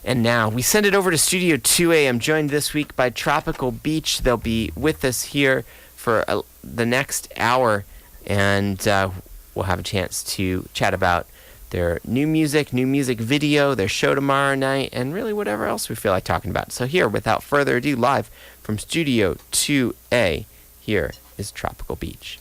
And now we send it over to Studio 2A. I'm joined this week by Tropical Beach. They'll be with us here for the next hour, and we'll have a chance to chat about their new music video, their show tomorrow night, and really whatever else we feel like talking about. So here, without further ado, live from Studio 2A, here is Tropical Beach.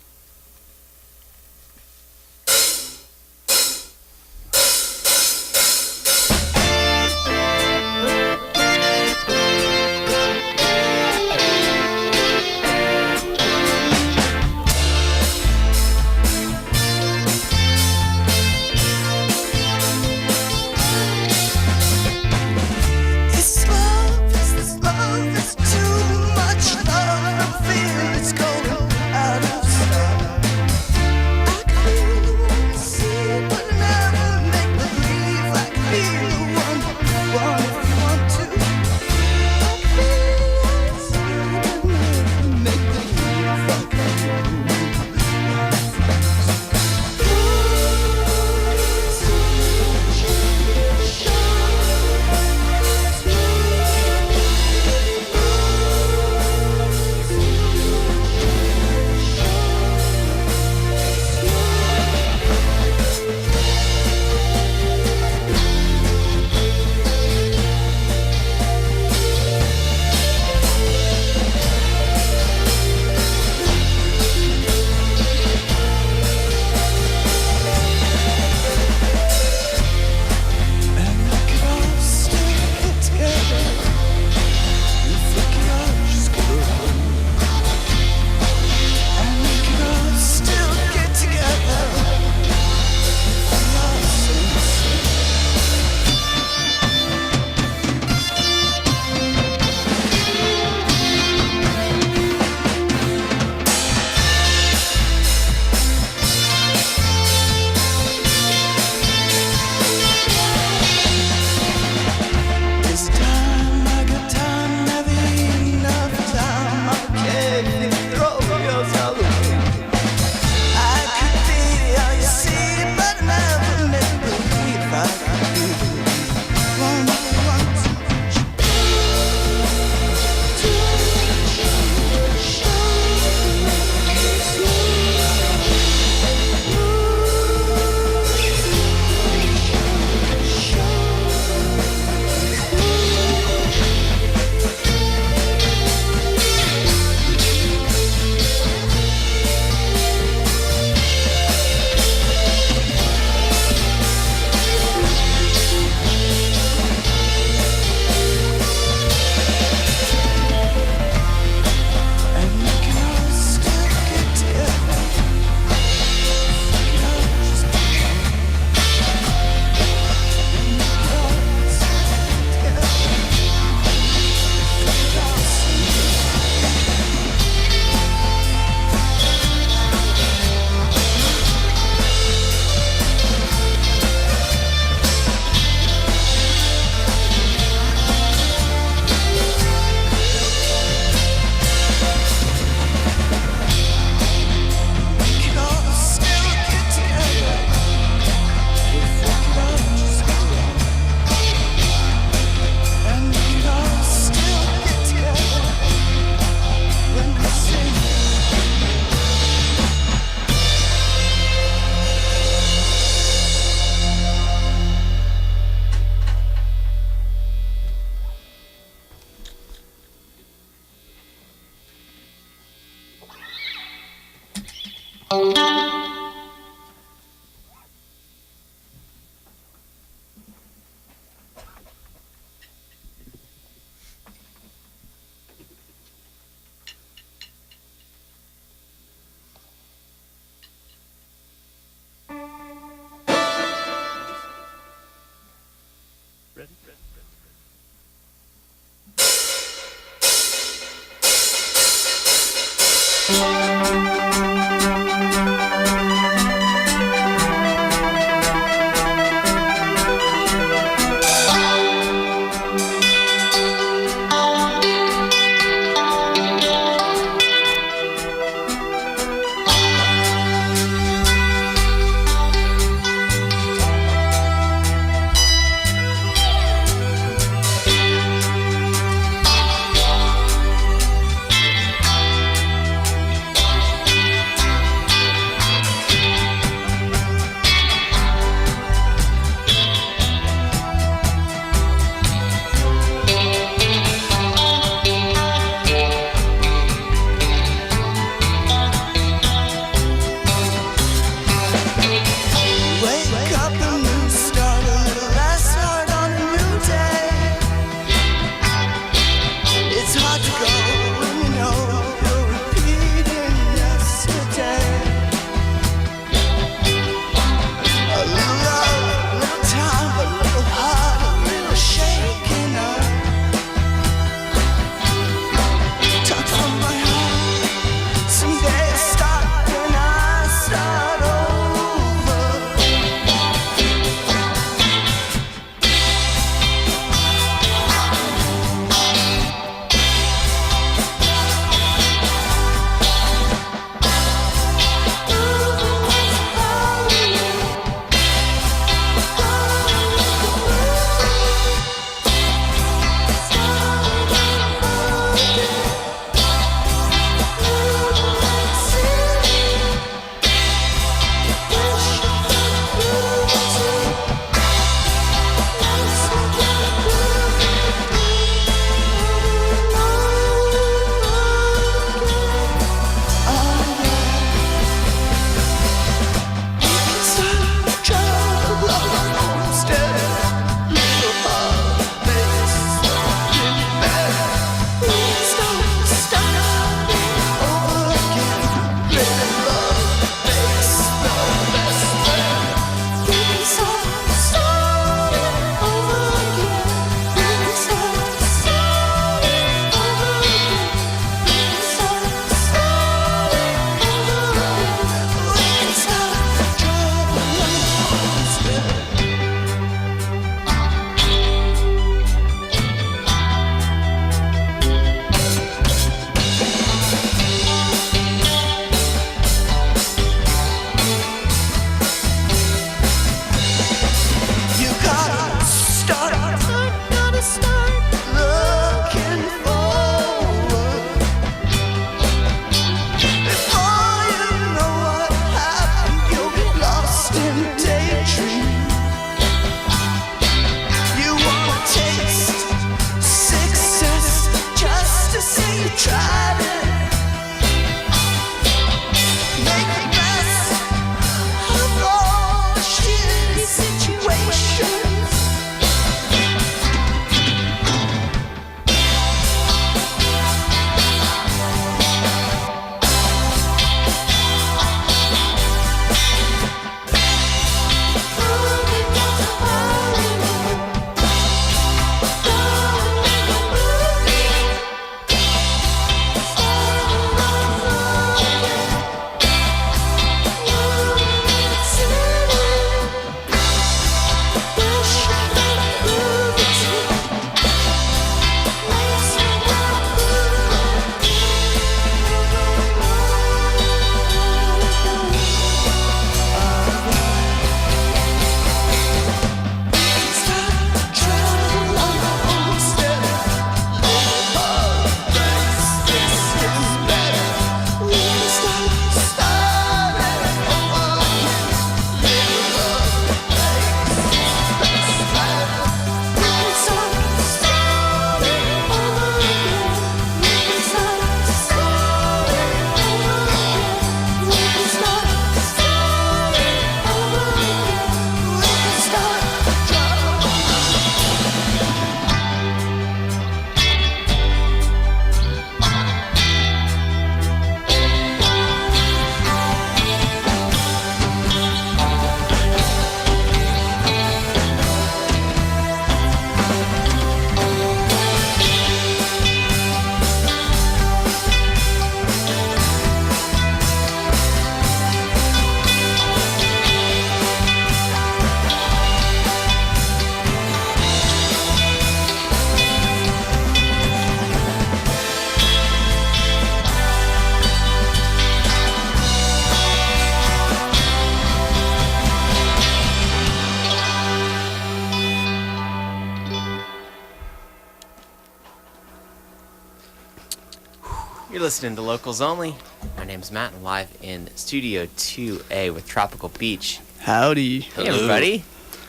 You're listening to Locals Only. My name's Matt, and live in Studio 2A with Tropical Beach. Howdy. Hey, everybody.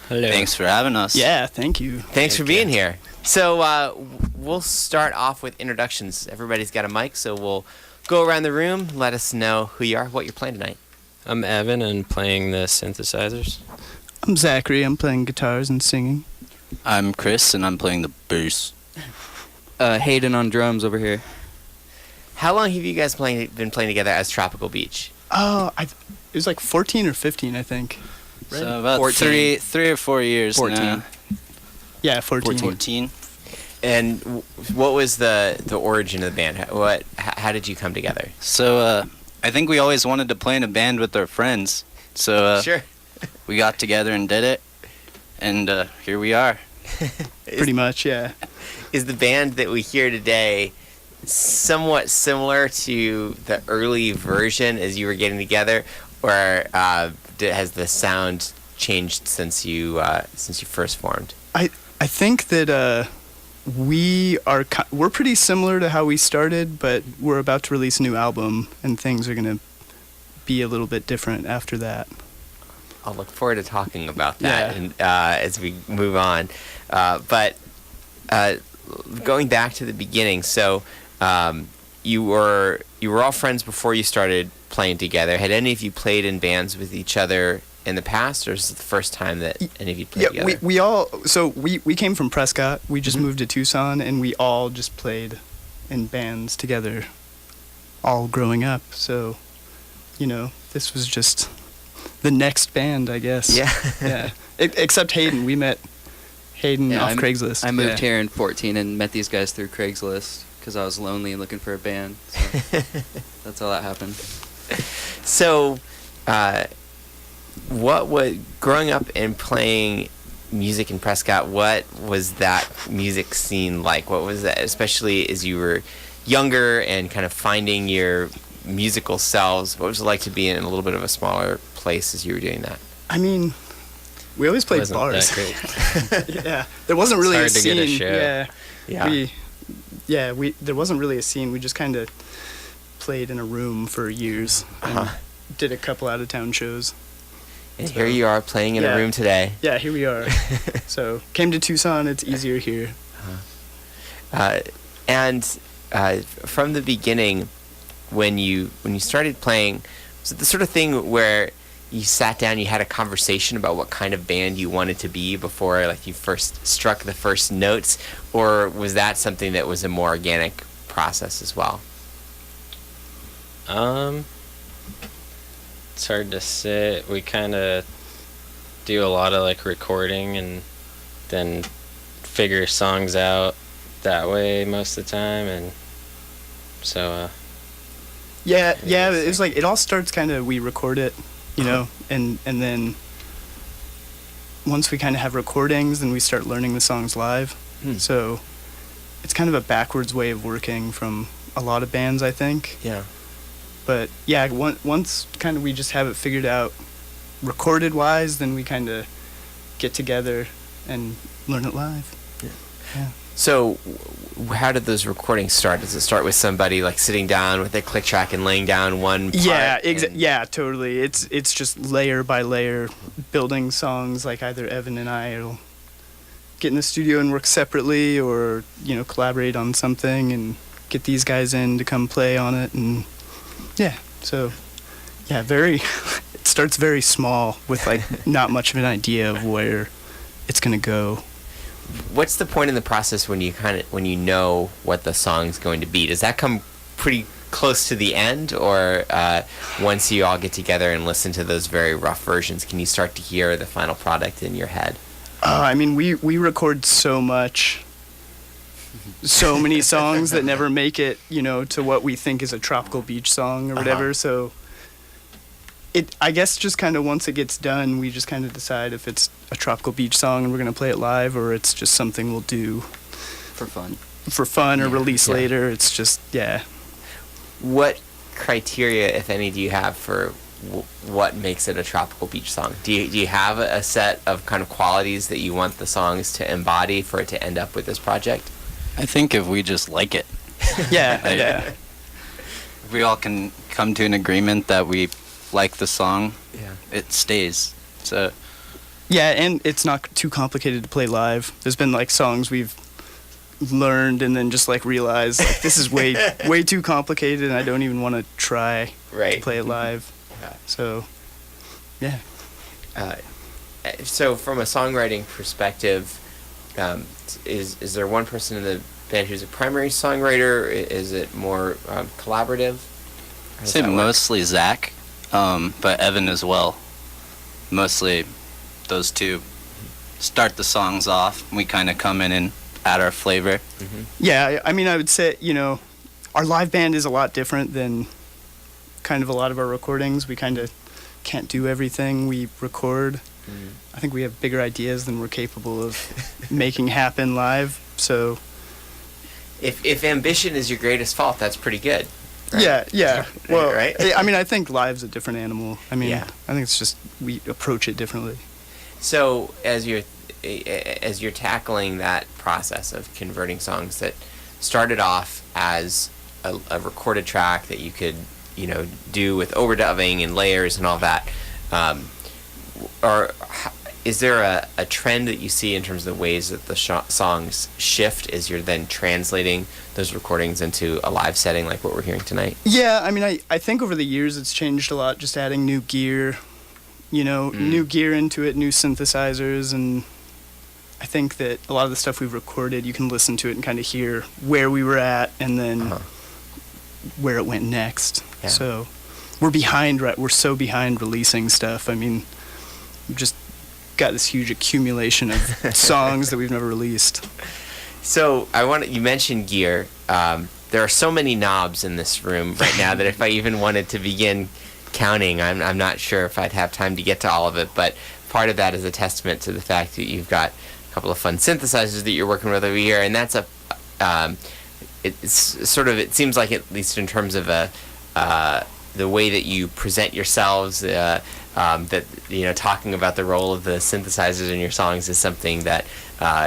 Hello. Thanks for having us. Yeah, thank you. Thanks for being here. So we'll start off with introductions. Everybody's got a mic, so we'll go around the room. Let us know who you are, what you're playing tonight. I'm Evan and playing the synthesizers. I'm Zachary. I'm playing guitars and singing. I'm Chris, and I'm playing the bass. Hayden on drums over here. How long have you guys been playing together as Tropical Beach? Oh, it was like 14 or 15, I think. Right? So about 14. three or 4 years 14. now. Yeah, 14. 14. And what was the origin of the band? How did you come together? So I think we always wanted to play in a band with our friends. So Sure. we got together and did it, and here we are. Pretty much, yeah. Is the band that we hear today somewhat similar to the early version as you were getting together, or has the sound changed since you first formed? I think that we're pretty similar to how we started, but we're about to release a new album, and things are going to be a little bit different after that. I'll look forward to talking about that as we move on. But going back to the beginning, so you were all friends before you started playing together. Had any of you played in bands with each other in the past, or is it the first time that any of you played together? Yeah, we came from Prescott. We just moved to Tucson, and we all just played in bands together all growing up. So, this was just the next band, I guess. Yeah. Yeah. Except Hayden. We met Hayden off Craigslist. I moved here in 14 and met these guys through Craigslist because I was lonely and looking for a band. So that's how that happened. So, what was growing up and playing music in Prescott? What was that music scene like? What was that, especially as you were younger and kind of finding your musical selves? What was it like to be in a little bit of a smaller place as you were doing that? I mean, we always played bars. That great. Yeah, there wasn't really hard a to scene. get a show. Yeah. There wasn't really a scene. We just kind of played in a room for years and did a couple out of town shows. And here you are playing in a room today. Yeah, here we are. So came to Tucson. It's easier here. And from the beginning, when you started playing, was it the sort of thing where you sat down, you had a conversation about what kind of band you wanted to be before, like, you first struck the first notes, or was that something that was a more organic process as well? It's hard to say. We kind of do a lot of like recording and then figure songs out that way most of the time, and so Yeah, it's like it all starts kind of, we record it, and then once we kind of have recordings, then we start learning the songs live. So it's kind of a backwards way of working from a lot of bands, I think. Yeah. But yeah, once kind of we just have it figured out recorded wise, then we kind of get together and learn it live. Yeah. So how did those recordings start? Does it start with somebody like sitting down with a click track and laying down one part? Yeah, totally. It's just layer by layer building songs. Like either Evan and I will get in the studio and work separately, or collaborate on something and get these guys in to come play on it. And it starts very small with like not much of an idea of where it's gonna go. What's the point in the process when you know what the song's going to be? Does that come pretty close to the end, or once you all get together and listen to those very rough versions, can you start to hear the final product in your head? I mean, we record so many songs that never make it, to what we think is a Tropical Beach song or whatever. So I guess just kind of once it gets done, we just kind of decide if it's a Tropical Beach song and we're going to play it live, or it's just something we'll do For fun or release later. It's just, What criteria, if any, do you have for what makes it a Tropical Beach song? Do you have a set of kind of qualities that you want the songs to embody for it to end up with this project? I think if we just like it. Yeah. we all can come to an agreement that we like the song, Yeah. it stays. So Yeah, and it's not too complicated to play live. There's been like songs we've learned and then just like realized like, this is way too complicated and I don't even want to try Right. to play it live. Yeah. So, yeah. So from a songwriting perspective, is there one person in the band who's a primary songwriter? Is it more collaborative? How I'd does say that work? mostly Zach, but Evan as well. Mostly those two start the songs off. We kind of come in and add our flavor. Yeah, I mean, I would say, our live band is a lot different than kind of a lot of our recordings. We kind of can't do everything we record. I think we have bigger ideas than we're capable of making happen live. So If ambition is your greatest fault, that's pretty good. Right? yeah. Well, Right? I mean, I think live's a different animal. I mean, Yeah. I think it's just we approach it differently. So as you're tackling that process of converting songs that started off as a recorded track that you could do with overdubbing and layers and all that, is there a trend that you see in terms of the ways that the songs shift as you're then translating those recordings into a live setting like what we're hearing tonight? Yeah, I mean, I think over the years it's changed a lot, just adding new gear, new gear into it, new synthesizers, and I think that a lot of the stuff we've recorded, you can listen to it and kind of hear where we were at and then where it went next. Yeah. So we're behind, right? We're so behind releasing stuff. I mean, we've just got this huge accumulation of songs that we've never released. So you mentioned gear. There are so many knobs in this room right now that if I even wanted to begin counting, I'm not sure if I'd have time to get to all of it. But part of that is a testament to the fact that you've got a couple of fun synthesizers that you're working with over here, and that's it seems like, at least in terms of the way that you present yourselves, that talking about the role of the synthesizers in your songs is something that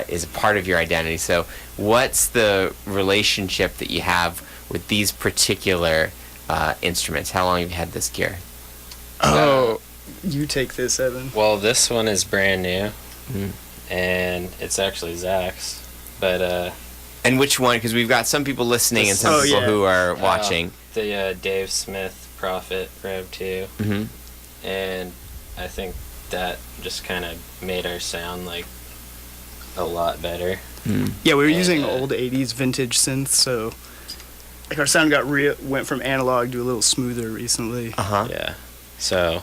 is a part of your identity. So what's the relationship that you have with these particular instruments? How long have you had this gear? Oh, you take this, Evan. Well, this one is brand new, and it's actually Zach's. But and which one? Because we've got some people listening and some people who are watching. The Dave Smith Prophet Rev 2, and I think that just kind of made our sound like a lot better. Yeah, we were using old 80s vintage synths, so like our sound went from analog to a little smoother recently. Yeah. So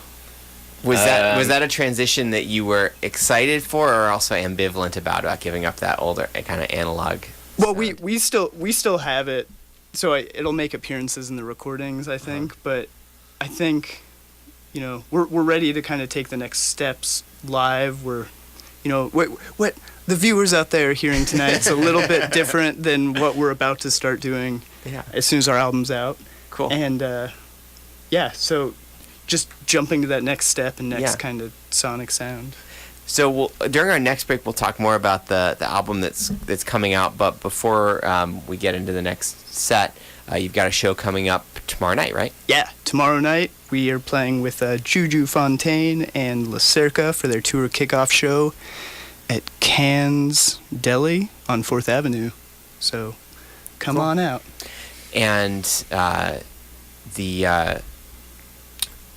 Was that a transition that you were excited for, or also ambivalent about giving up that older kind of analog? Well, sound? we still have it, so it'll make appearances in the recordings, I think. But I think, we're ready to kind of take the next steps live. We're, what the viewers out there are hearing tonight is a little bit different than what we're about to start doing. Yeah. As soon as our album's out. Cool. And so just jumping to that next step and next kind of sonic sound. So during our next break, we'll talk more about the album that's coming out. But before we get into the next set, you've got a show coming up tomorrow night, right? Yeah, tomorrow night we are playing with Juju Fontaine and La Cerca for their tour kickoff show at Can's Deli on 4th Avenue. So come on out. And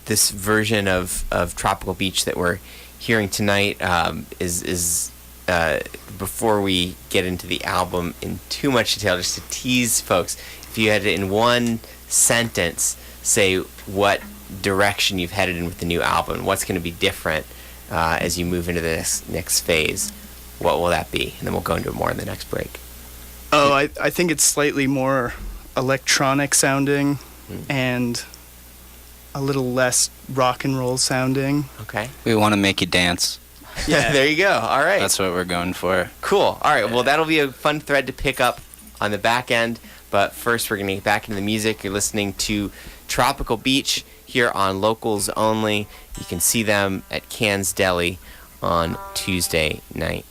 this version of Tropical Beach that we're hearing tonight is before we get into the album in too much detail, just to tease folks, if you had to, in one sentence, say what direction you've headed in with the new album, what's going to be different as you move into this next phase, what will that be? And then we'll go into it more in the next break. Oh, I think it's slightly more electronic sounding and a little less rock and roll sounding. Okay. We want to make you dance. Yeah. There you go. All right. That's what we're going for. Cool. All right. Well, that'll be a fun thread to pick up on the back end. But first, we're going to get back into the music. You're listening to Tropical Beach here on Locals Only. You can see them at Can's Deli on Tuesday night.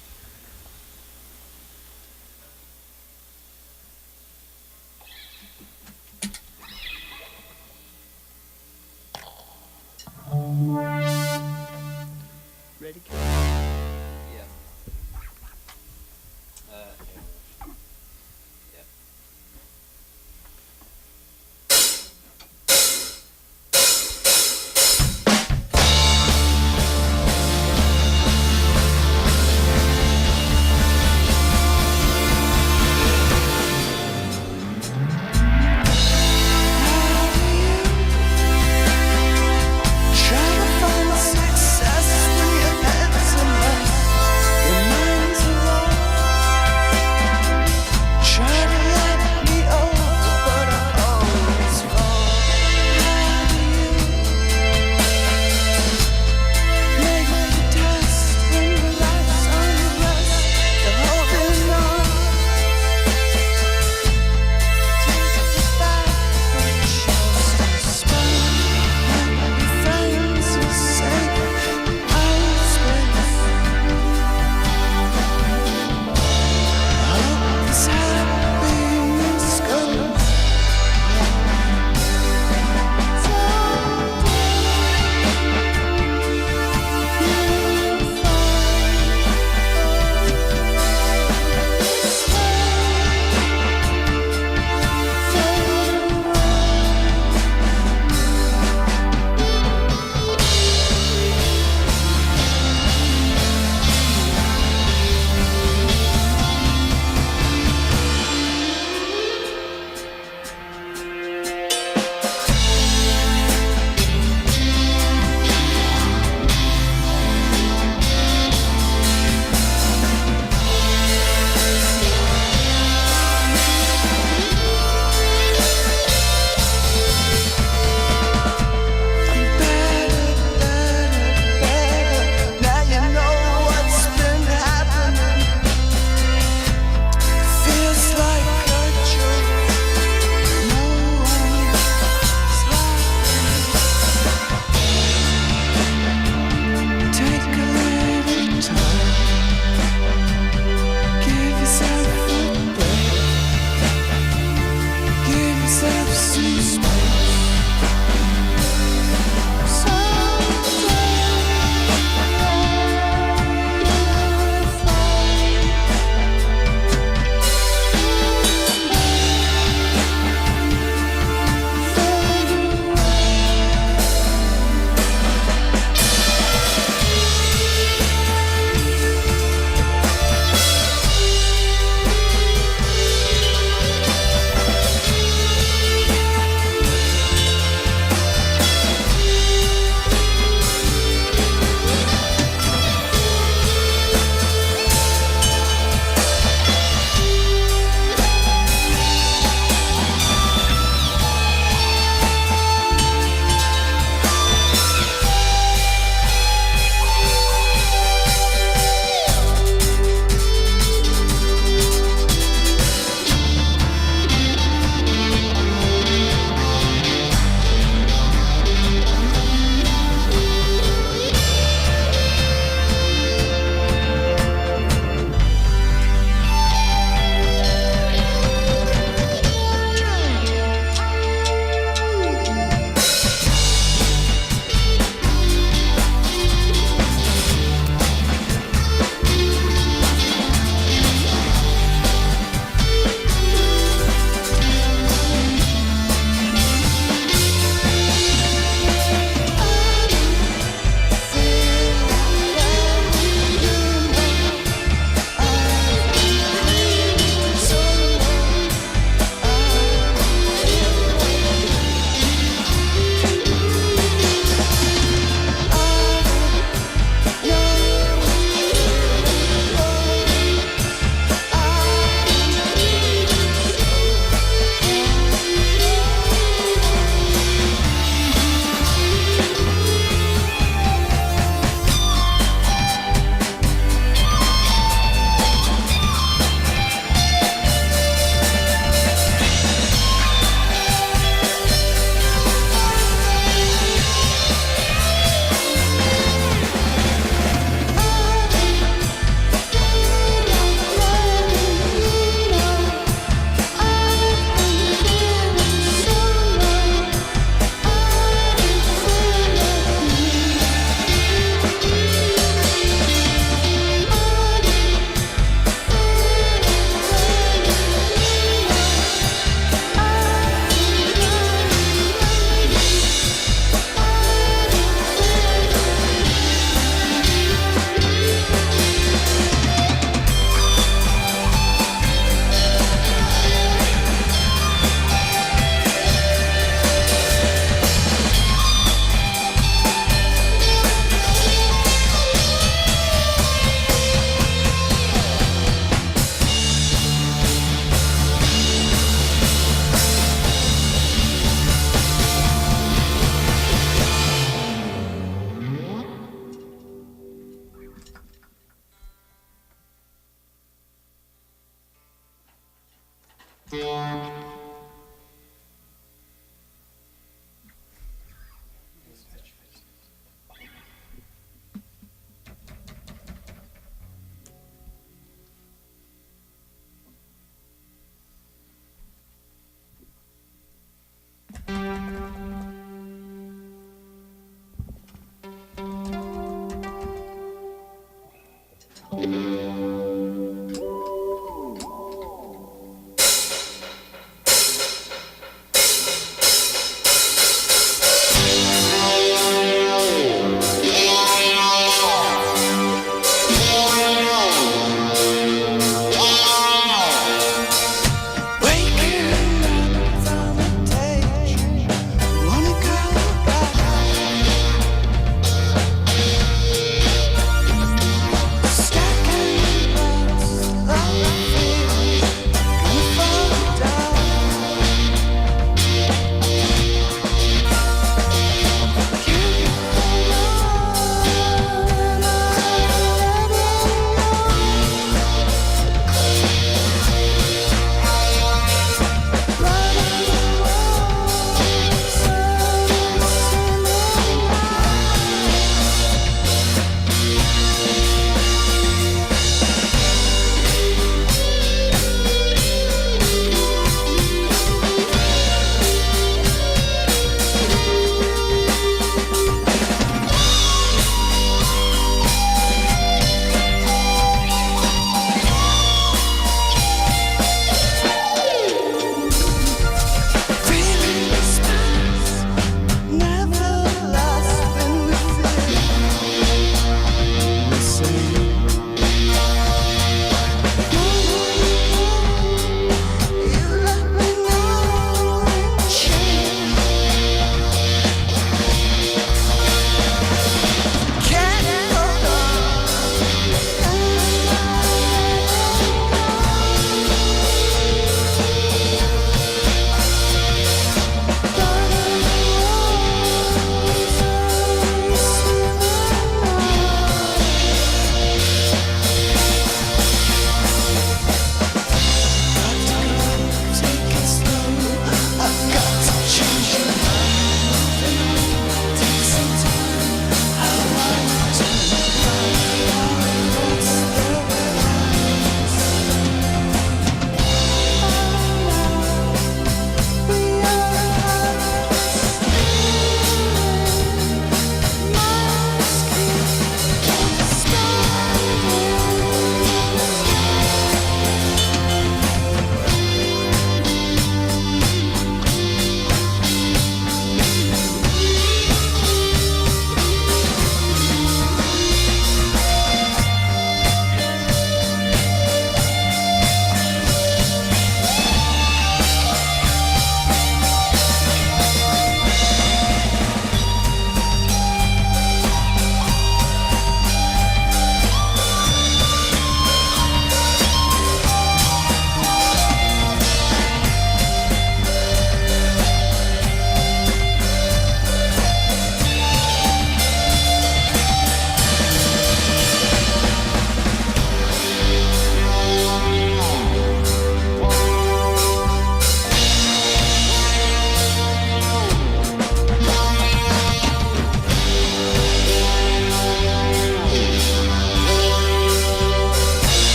You're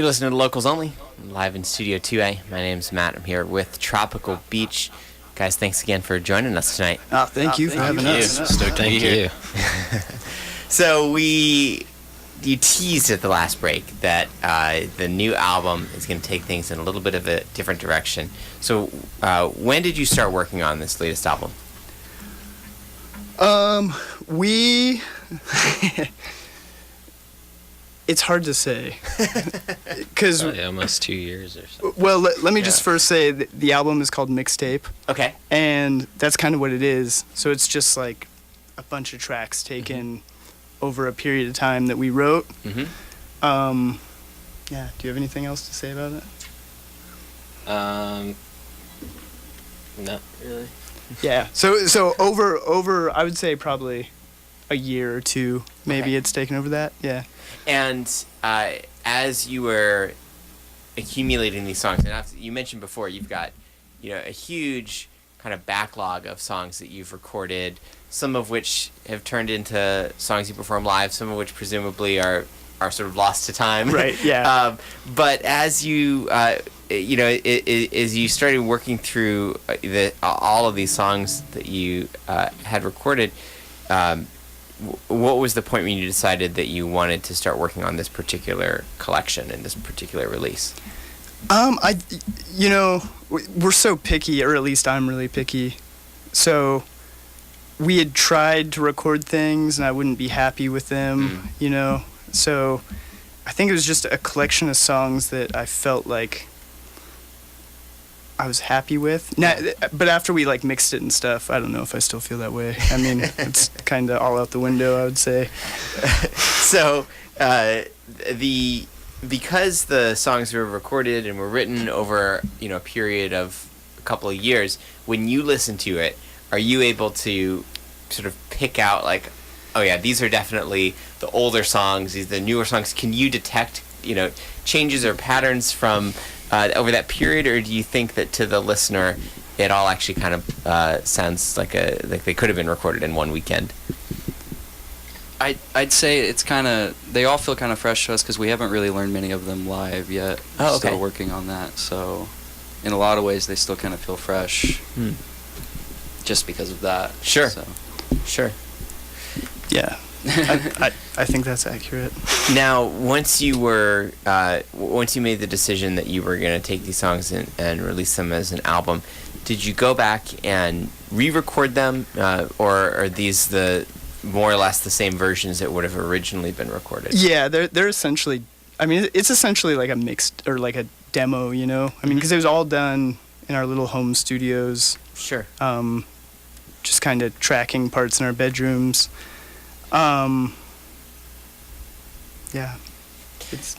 listening to Locals Only, live in Studio 2A. My name's Matt. I'm here with Tropical Beach. Guys, thanks again for joining us tonight. Thank you for having us. Stoked to be here. So you teased at the last break that the new album is going to take things in a little bit of a different direction. So when did you start working on this latest album? We... It's hard to say. Cause, almost 2 years or so. Well, let me just first say that the album is called Mixtape. Okay. And that's kind of what it is. So it's just like a bunch of tracks taken over a period of time that we wrote. Yeah, do you have anything else to say about it? Not really. Yeah. So over I would say probably a year or two, maybe Okay. it's taken over that. Yeah. And as you were accumulating these songs, and you mentioned before, you've got a huge kind of backlog of songs that you've recorded, some of which have turned into songs you perform live, some of which presumably are sort of lost to time. Right. Yeah. But as you as you started working through all of these songs that you had recorded, what was the point when you decided that you wanted to start working on this particular collection and this particular release? We're so picky, or at least I'm really picky. So we had tried to record things and I wouldn't be happy with them, So I think it was just a collection of songs that I felt like I was happy with. Now, but after we mixed it and stuff, I don't know if I still feel that way. I mean, it's kind of all out the window, I would say. So because the songs were recorded and were written over a period of a couple of years, when you listen to it, are you able to sort of pick out oh yeah, these are definitely the older songs, these are the newer songs? Can you detect changes or patterns from over that period, or do you think that to the listener it all actually kind of sounds like they could have been recorded in one weekend? I'd say it's kind of, they all feel kind of fresh to us because we haven't really learned many of them live yet. Oh, okay. Still working on that, so in a lot of ways they still kind of feel fresh. Just because of that. Sure. So. Sure. Yeah. I think that's accurate. Now, once you made the decision that you were going to take these songs and release them as an album, did you go back and re-record them, or are these the more or less the same versions that would have originally been recorded? Yeah, they're essentially. I mean, it's essentially like a mixed or like a demo, I mean, because it was all done in our little home studios. Sure. Just kind of tracking parts in our bedrooms. Yeah. It's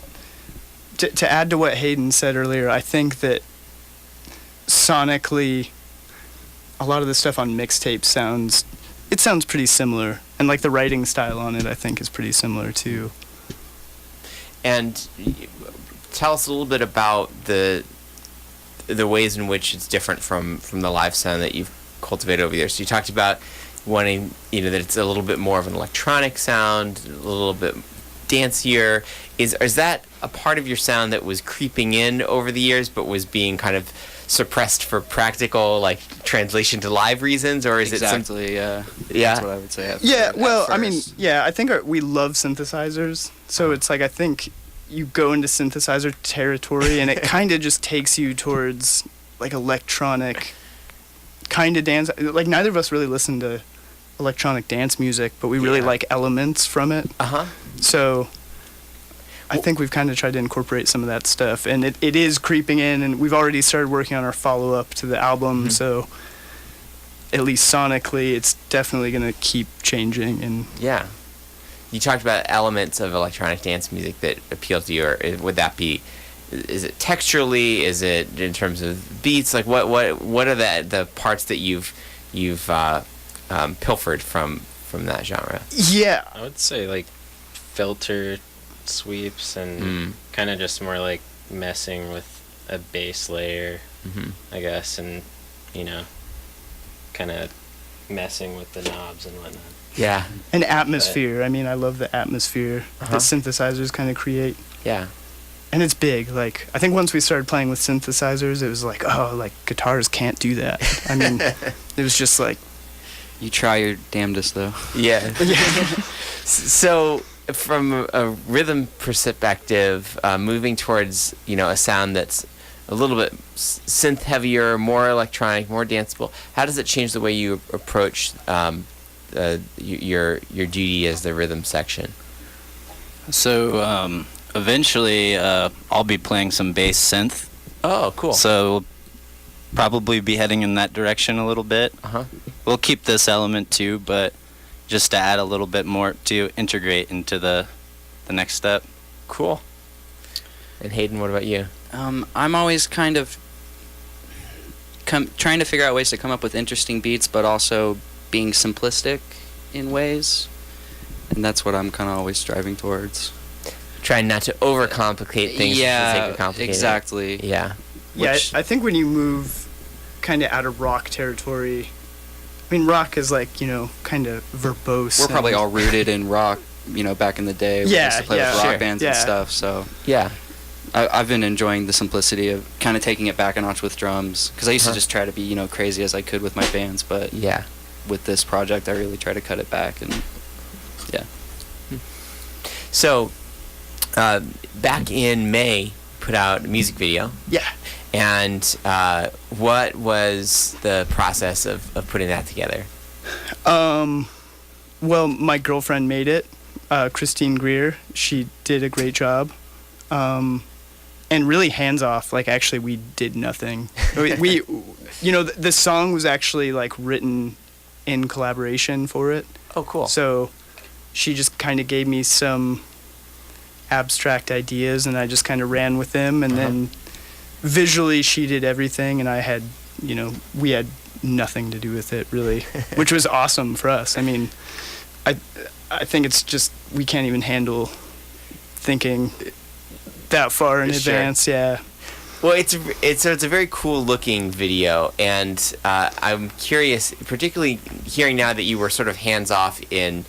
to add to what Hayden said earlier, I think that sonically a lot of the stuff on mixtape sounds pretty similar, and the writing style on it I think is pretty similar too. And tell us a little bit about the ways in which it's different from the live sound that you've cultivated over the years. So you talked about wanting, that it's a little bit more of an electronic sound, a little bit dancier. Is that a part of your sound that was creeping in over the years but was being kind of suppressed for practical translation to live reasons, or is exactly, yeah. That's what I would say. I mean, I think we love synthesizers, so it's I think you go into synthesizer territory and it kind of just takes you towards electronic kind of dance. Neither of us really listen to electronic dance music, but we really like elements from it. So I think we've kind of tried to incorporate some of that stuff, and it is creeping in, and we've already started working on our follow-up to the album, so at least sonically it's definitely going to keep changing. And yeah, you talked about elements of electronic dance music that appeal to you, or would that be, is it texturally, is it in terms of beats, what are the parts that you've pilfered from that genre? Yeah, I would say filter sweeps and kind of just more messing with a bass layer, I guess, and kind of messing with the knobs and whatnot. Yeah. An atmosphere. I mean, I love the atmosphere that synthesizers kind of create. Yeah. And it's big. I think once we started playing with synthesizers, it was guitars can't do that. I mean, it was just You try your damnedest, though. Yeah. So, from a rhythm perspective, moving towards, a sound that's a little bit synth heavier, more electronic, more danceable, how does it change the way you approach your duty as the rhythm section? So, eventually, I'll be playing some bass synth. Oh, cool. So, probably be heading in that direction a little bit. We'll keep this element too, but just to add a little bit more to integrate into the next step. Cool. And Hayden, what about you? I'm always kind of trying to figure out ways to come up with interesting beats, but also being simplistic in ways, and that's what I'm kind of always striving towards. Trying not to overcomplicate things. Yeah, for the sake of complicating it. exactly. Yeah. Yeah, Which- I think when you move kind of out of rock territory, I mean, rock is like, kind of verbose. We're probably and- all rooted in rock, back in the day. We used to play with rock sure. bands and stuff, so Yeah. I've been enjoying the simplicity of kind of taking it back a notch with drums, because I used to just try to be, crazy as I could with my bands, but Yeah. with this project, I really try to cut it back, and yeah. So, back in May, put out a music video. Yeah. And what was the process of putting that together? Well, my girlfriend made it, Christine Greer. She did a great job. And really hands off. Like, actually, we did nothing. we the song was actually like written in collaboration for it. Oh, cool. So she just kind of gave me some abstract ideas, and I just kind of ran with them. And then visually, she did everything, and I had, we had nothing to do with it really, which was awesome for us. I mean, I think it's just we can't even handle thinking that far in Sure. advance. Yeah. Well, it's a very cool looking video, and I'm curious, particularly hearing now that you were sort of hands off in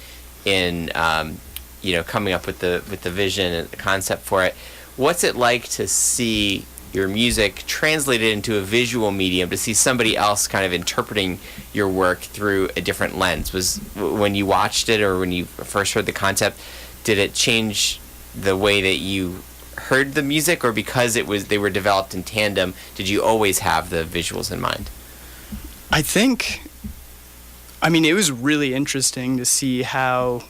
coming up with the vision and the concept for it. What's it like to see your music translated into a visual medium, to see somebody else kind of interpreting your work through a different lens? Was when you watched it or when you first heard the concept, did it change the way that you heard the music, or because they were developed in tandem, did you always have the visuals in mind? I think, it was really interesting to see how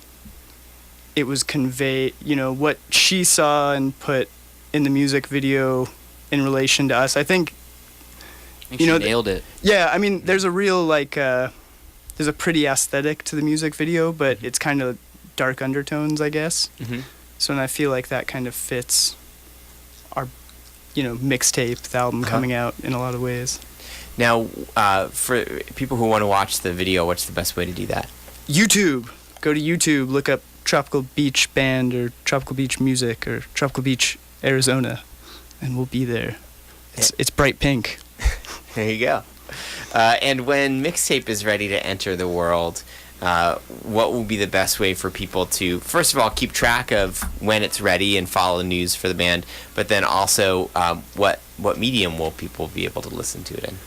it was conveyed, what she saw and put in the music video in relation to us. I think she nailed it. Yeah, there's a real, there's a pretty aesthetic to the music video, but it's kind of dark undertones, I guess. Mm-hmm. So, and I feel like that kind of fits our, mixtape, the album coming out in a lot of ways. Now, for people who want to watch the video, what's the best way to do that? YouTube. Go to YouTube, look up Tropical Beach Band or Tropical Beach Music or Tropical Beach, Arizona, and we'll be there. It's bright pink. There you go. And when mixtape is ready to enter the world, what will be the best way for people to, first of all, keep track of when it's ready and follow news for the band, but then also what medium will people be able to listen to it in?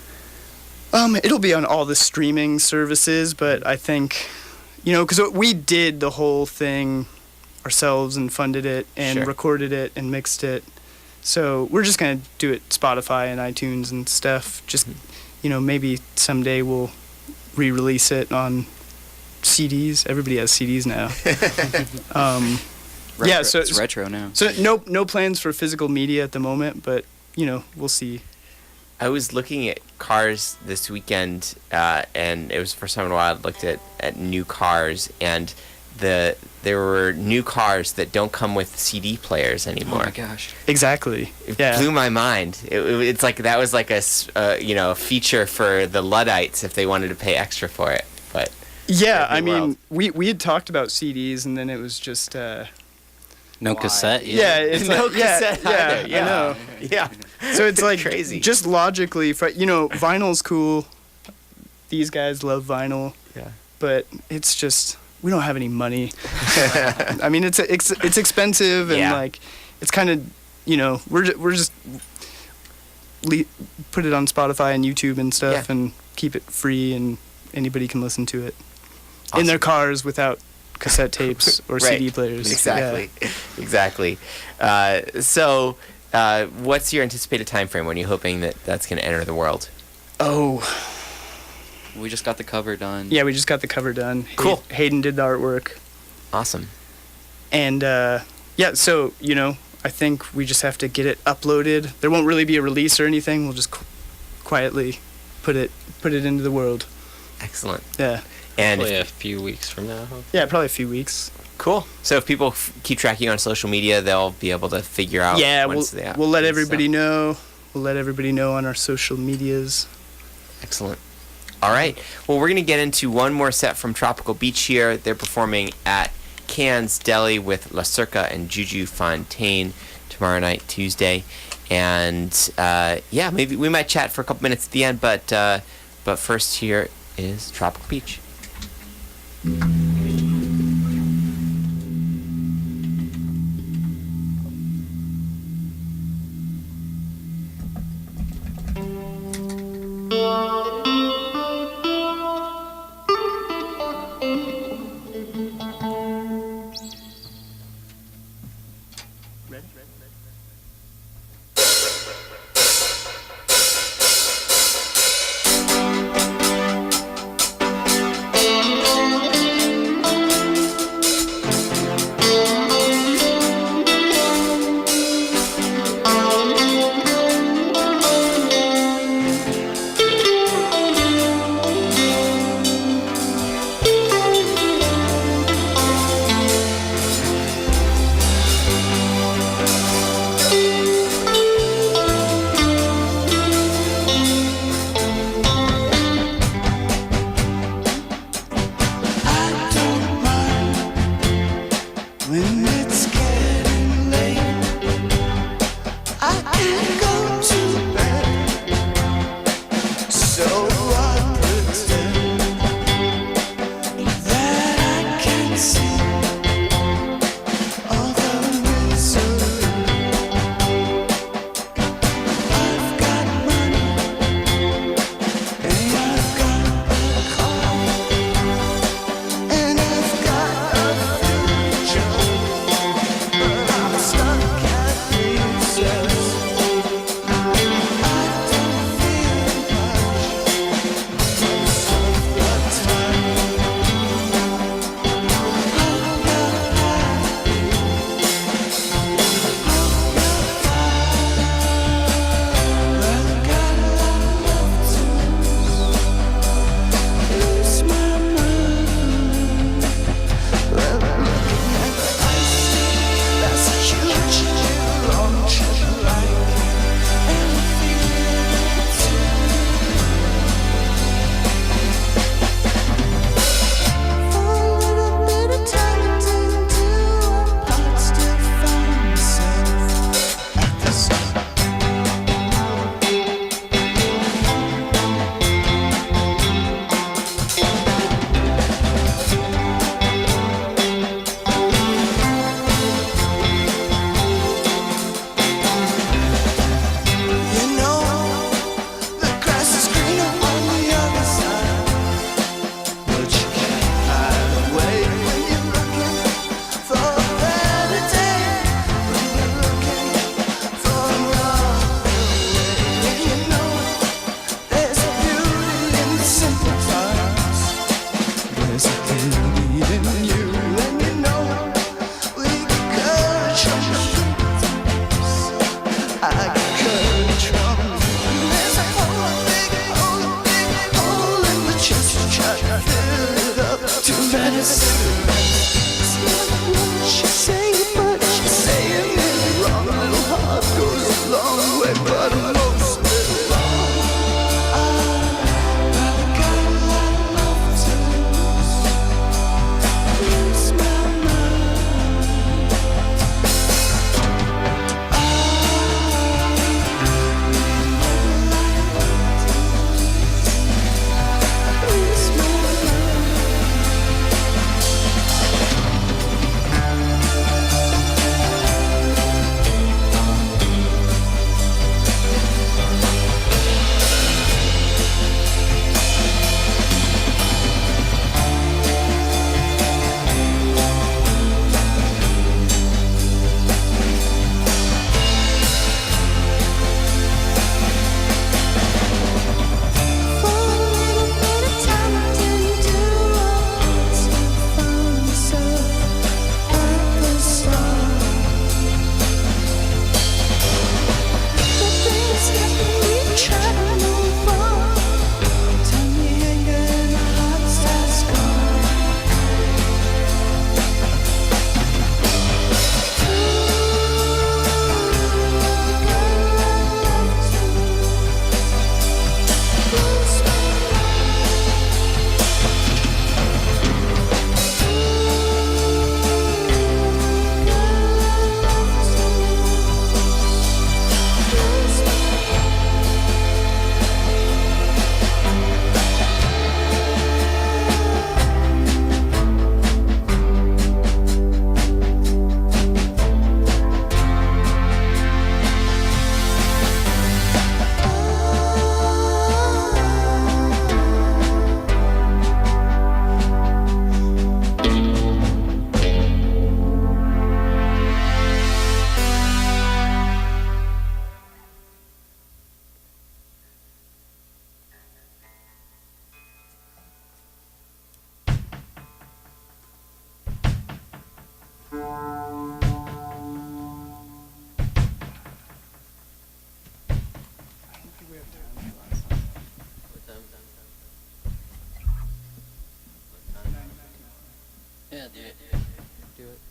It'll be on all the streaming services, but I think, because we did the whole thing ourselves and funded it and Sure. recorded it and mixed it. So we're just going to do it Spotify and iTunes and stuff. Just, maybe someday we'll re-release it on CDs. Everybody has CDs now. Yeah, so it's retro now. So no plans for physical media at the moment, but we'll see. I was looking at cars this weekend, and it was the first time in a while I looked at new cars, and there were new cars that don't come with CD players anymore. Oh my gosh! Exactly. It Yeah. blew my mind. It's like that was like a feature for the Luddites if they wanted to pay extra for it. But Yeah, Every world. we had talked about CDs, and then it was just No cassette. yeah, it's No like, yeah, cassette yeah, either, yeah. I know. yeah, So it's like crazy. just logically, vinyl's cool. These guys love vinyl, Yeah. but it's just we don't have any money. It's expensive, and Yeah. like it's kind of we're just put it on Spotify and YouTube and stuff, Yeah. and keep it free, and anybody can listen to it Awesome. in their cars without cassette tapes or Right. CD players. Exactly. Exactly. So, what's your anticipated time frame when you're hoping that that's going to enter the world? Oh, We just got the cover done. yeah, we just got the cover done. Cool. Hayden did the artwork. Awesome. And so I think we just have to get it uploaded. There won't really be a release or anything. We'll just quietly put it into the world. Excellent. Yeah. And Probably a few weeks from now. Yeah, probably a few weeks. cool. So if people keep tracking you on social media, they'll be able to figure out. Yeah, when it's the- we'll let when it's everybody done. know. We'll let everybody know on our social medias. Excellent. All right. Well, we're going to get into one more set from Tropical Beach here. They're performing at Can's Deli with La Circa and Juju Fontaine tomorrow night, Tuesday. And maybe we might chat for a couple minutes at the end, but first here is Tropical Beach.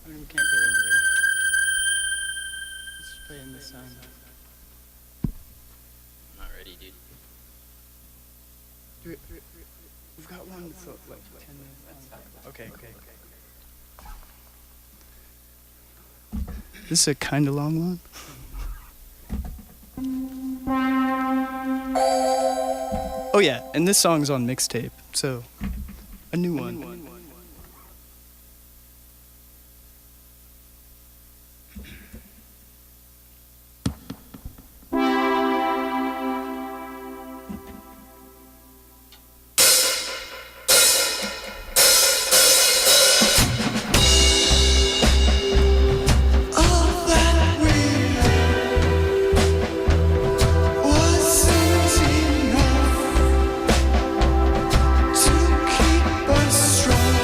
We can't go over. Let's just play in this song. Not ready, dude. We've got one for like 10 minutes. Okay. This is a kind of long one. Oh yeah, and this song's on mixtape, so a new one. Strong.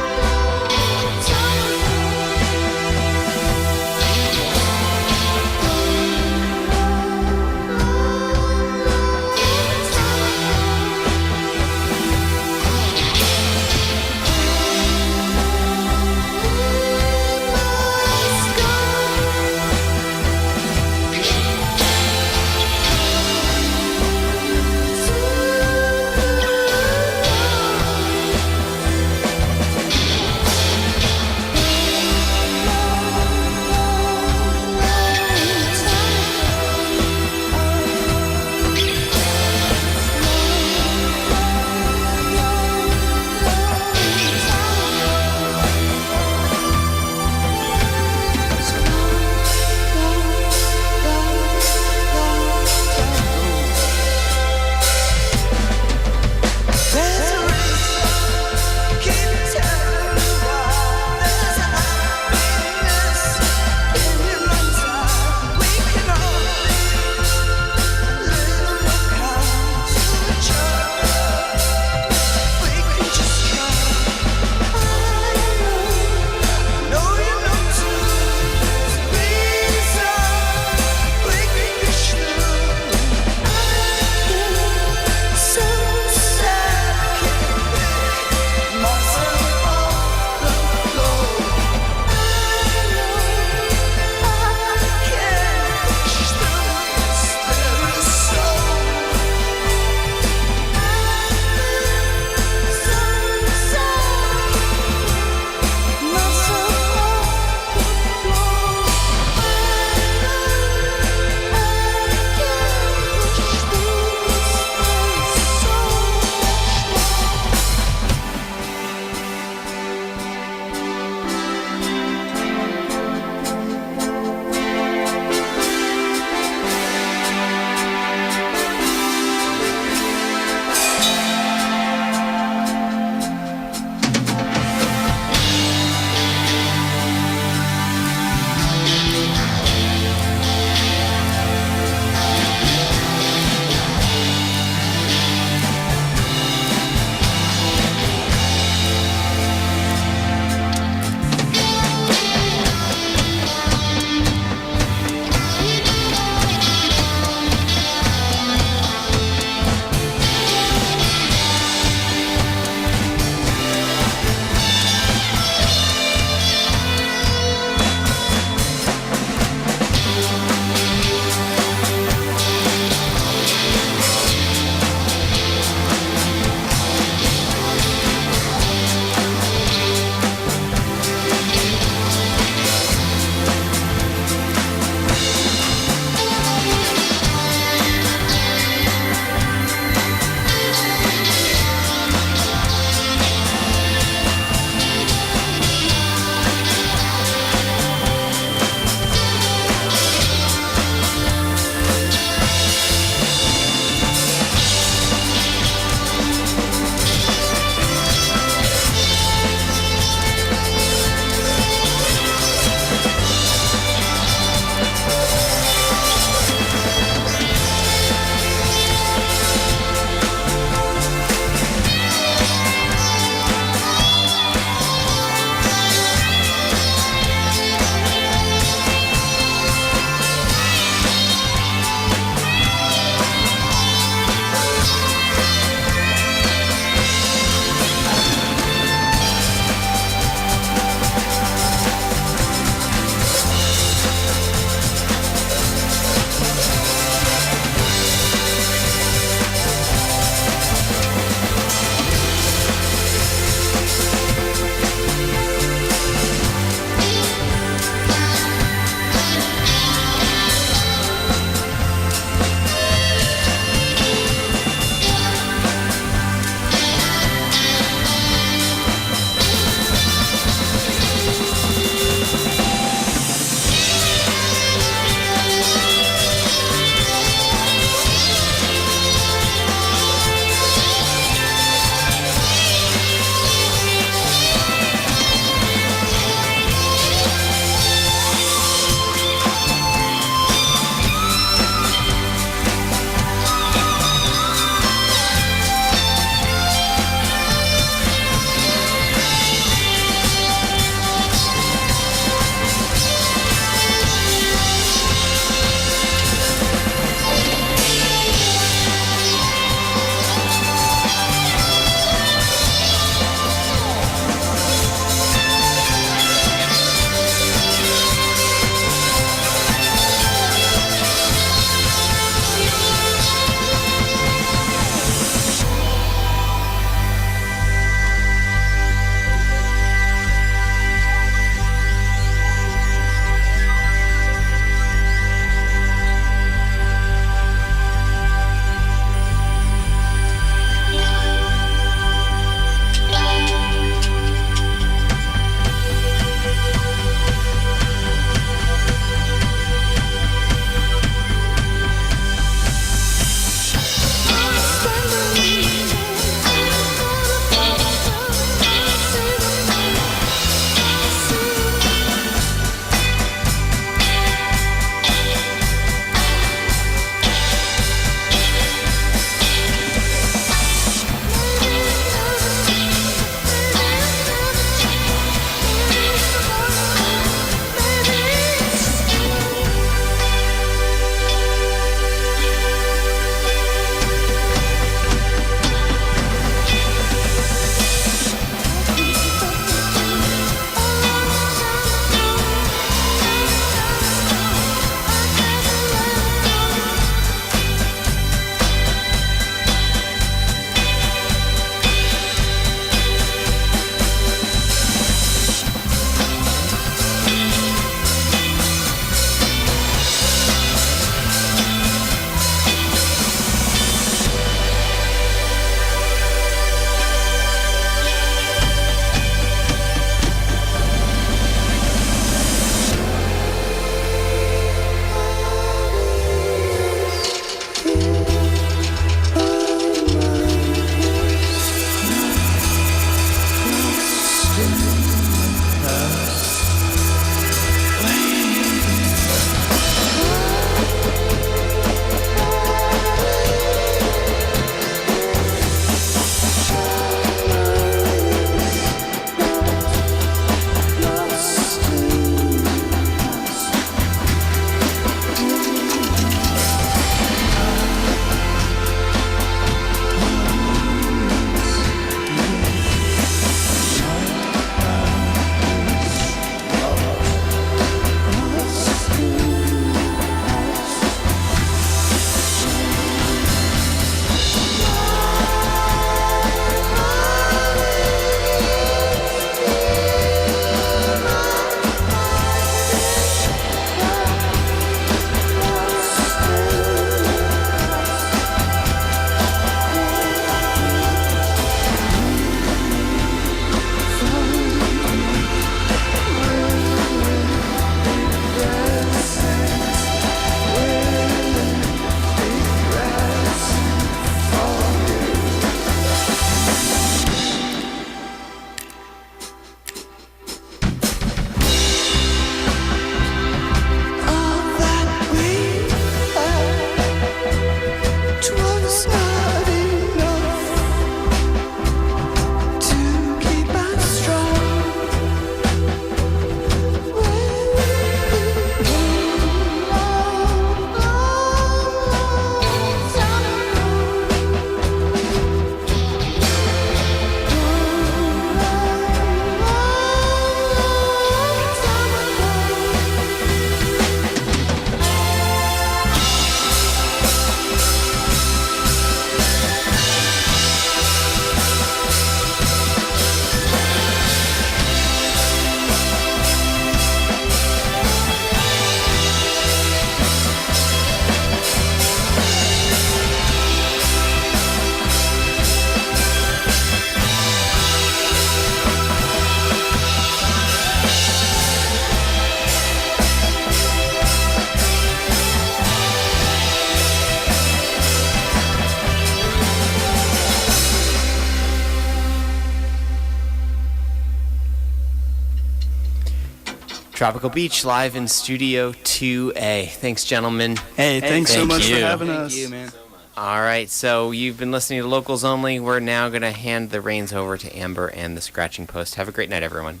Tropical Beach live in Studio 2A. Thanks, gentlemen. Hey, thanks so thank much you. for having Thank us. you, man. All right, so you've been listening to Locals Only. We're now going to hand the reins over to Amber and the Scratching Post. Have a great night, everyone.